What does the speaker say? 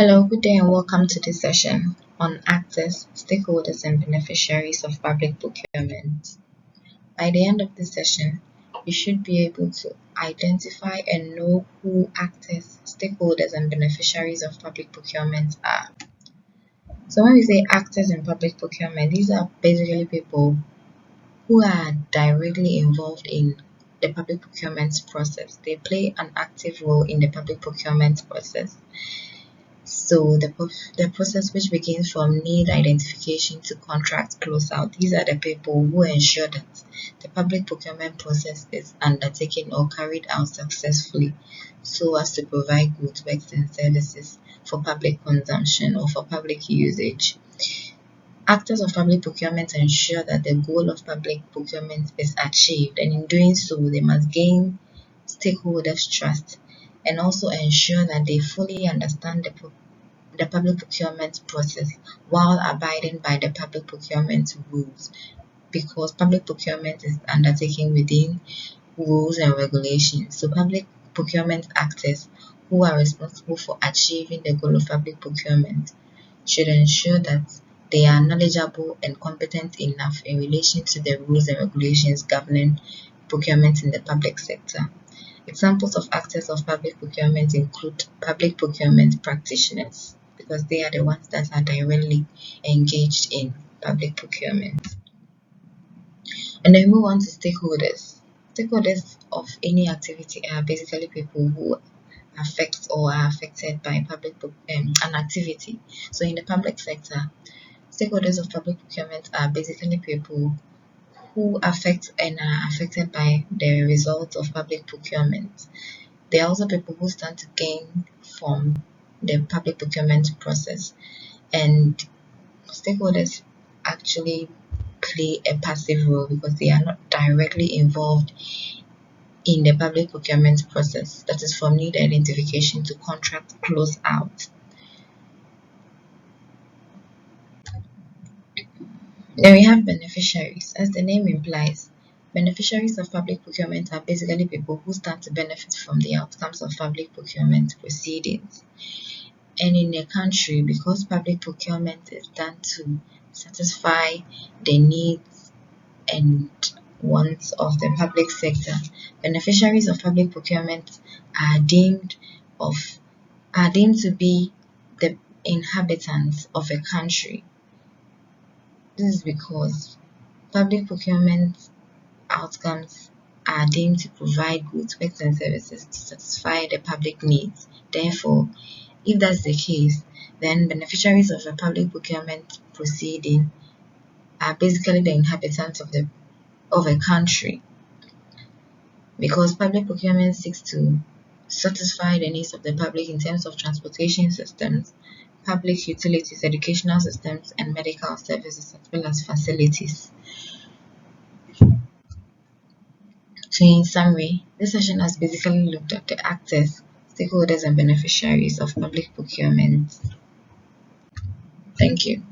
Hello, good day, and welcome to this session on actors, stakeholders, and beneficiaries of public procurement. By the end of this session, you should be able to identify and know who actors, stakeholders, and beneficiaries of public procurement are. So when we say actors in public procurement, these are basically people who are directly involved in the public procurement process. They play an active role in the public procurement process. So the process, which begins from need identification to contract closeout, these are the people who ensure that the public procurement process is undertaken or carried out successfully so as to provide goods, works, and services for public consumption or for public usage. Actors of public procurement ensure that the goal of public procurement is achieved, and in doing so, they must gain stakeholders' trust and also ensure that they fully understand the public procurement process while abiding by the public procurement rules, because public procurement is undertaken within rules and regulations. So public procurement actors who are responsible for achieving the goal of public procurement should ensure that they are knowledgeable and competent enough in relation to the rules and regulations governing procurement in the public sector. Examples of actors of public procurement include public procurement practitioners, because they are the ones that are directly engaged in public procurement. And then we move on to stakeholders. Stakeholders of any activity are basically people who affect or are affected by an activity. So in the public sector, stakeholders of public procurement are basically people who affect and are affected by the results of public procurement. They are also people who stand to gain from the public procurement process, and stakeholders actually play a passive role because they are not directly involved in the public procurement process, that is from need identification to contract close out. Then we have beneficiaries. As the name implies, beneficiaries of public procurement are basically people who stand to benefit from the outcomes of public procurement proceedings. And in a country, because public procurement is done to satisfy the needs and wants of the public sector, beneficiaries of public procurement are deemed to be the inhabitants of a country. This is because public procurement outcomes are deemed to provide goods, works, and services to satisfy the public needs. Therefore, if that's the case, then beneficiaries of a public procurement proceeding are basically the inhabitants of a country, because public procurement seeks to satisfy the needs of the public in terms of transportation systems, public utilities, educational systems, and medical services, as well as facilities. So in summary, this session has basically looked at the actors, stakeholders, and beneficiaries of public procurement. Thank you.